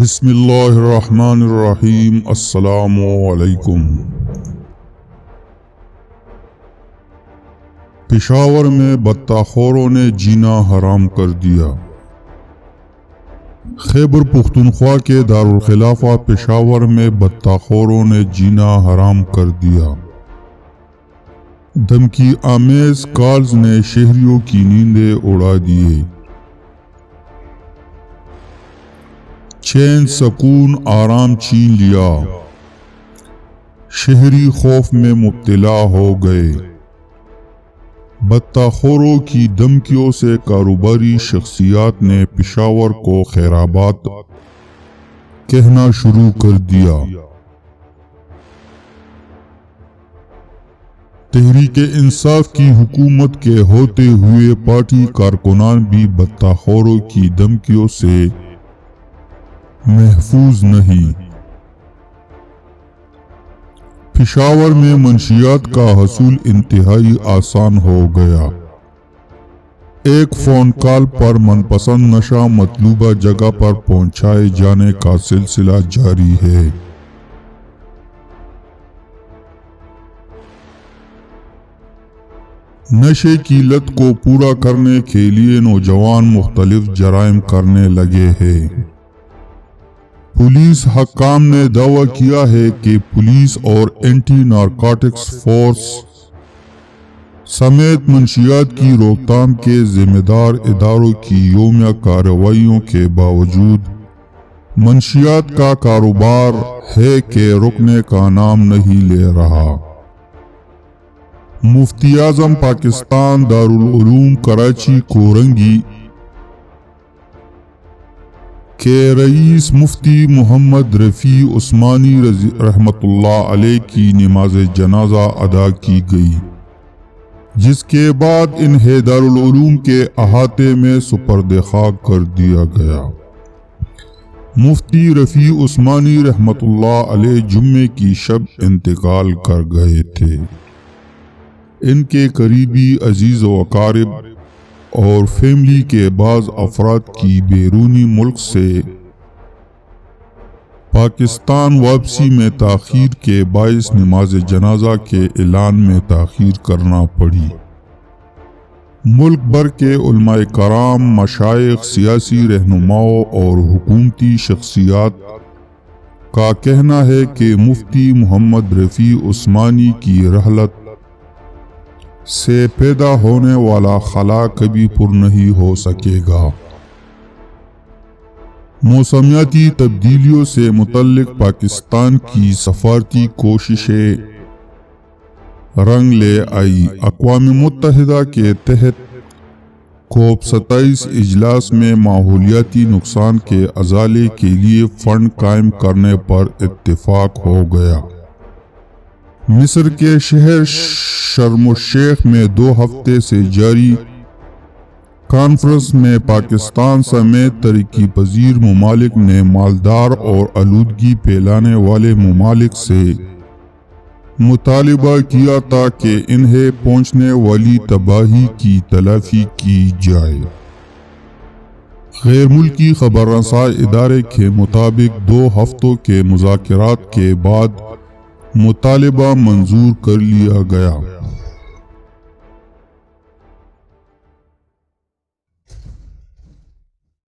بسم اللہ الرحمن الرحیم۔ السلام علیکم۔ پشاور میں بتہ خوروں نے جینا حرام کر دیا۔ خیبر پختونخوا کے دارالخلافہ پشاور میں بتہ خوروں نے جینا حرام کر دیا۔ دھمکی آمیز کالز نے شہریوں کی نیندیں اڑا دیے۔ چین سکون آرام چھین لیا، شہری خوف میں مبتلا ہو گئے۔ بتہ خوروں کی دھمکیوں سے کاروباری شخصیات نے پشاور کو خیرآباد کہنا شروع کر دیا۔ تحریک انصاف کی حکومت کے ہوتے ہوئے پارٹی کارکنان بھی بتہ خوروں کی دھمکیوں سے محفوظ نہیں۔ پشاور میں منشیات کا حصول انتہائی آسان ہو گیا۔ ایک فون کال پر من پسند نشہ مطلوبہ جگہ پر پہنچائے جانے کا سلسلہ جاری ہے۔ نشے کی لت کو پورا کرنے کے لیے نوجوان مختلف جرائم کرنے لگے ہیں۔ پولیس حکام نے دعویٰ کیا ہے کہ پولیس اور اینٹی نارکوٹکس فورس سمیت منشیات کی روک تھام کے ذمہ دار اداروں کی یومیہ کارروائیوں کے باوجود منشیات کا کاروبار ہے کہ رکنے کا نام نہیں لے رہا۔ مفتی اعظم پاکستان دارالعلوم کراچی کورنگی کے رئیس مفتی محمد رفیع عثمانی رحمۃ اللہ علیہ کی نماز جنازہ ادا کی گئی، جس کے بعد انہیں دارالعلوم کے احاطے میں سپرد خاک کر دیا گیا۔ مفتی رفیع عثمانی رحمۃ اللہ علیہ جمعے کی شب انتقال کر گئے تھے۔ ان کے قریبی عزیز و اقارب اور فیملی کے بعض افراد کی بیرونی ملک سے پاکستان واپسی میں تاخیر کے باعث نماز جنازہ کے اعلان میں تاخیر کرنا پڑی۔ ملک بھر کے علماء کرام، مشائخ، سیاسی رہنماؤں اور حکومتی شخصیات کا کہنا ہے کہ مفتی محمد رفیع عثمانی کی رحلت سے پیدا ہونے والا خلا کبھی پر نہیں ہو سکے گا۔ موسمیاتی تبدیلیوں سے متعلق پاکستان کی سفارتی کوششیں رنگ لے آئی۔ اقوام متحدہ کے تحت کوپ 27 اجلاس میں ماحولیاتی نقصان کے ازالے کے لیے فنڈ قائم کرنے پر اتفاق ہو گیا۔ مصر کے شہر شرم الشیخ میں 2 ہفتے سے جاری کانفرنس میں پاکستان سمیت ترقی پذیر ممالک نے مالدار اور آلودگی پھیلانے والے ممالک سے مطالبہ کیا تھا کہ انہیں پہنچنے والی تباہی کی تلافی کی جائے۔ غیر ملکی خبر رساں ادارے کے مطابق 2 ہفتوں کے مذاکرات کے بعد مطالبہ منظور کر لیا گیا۔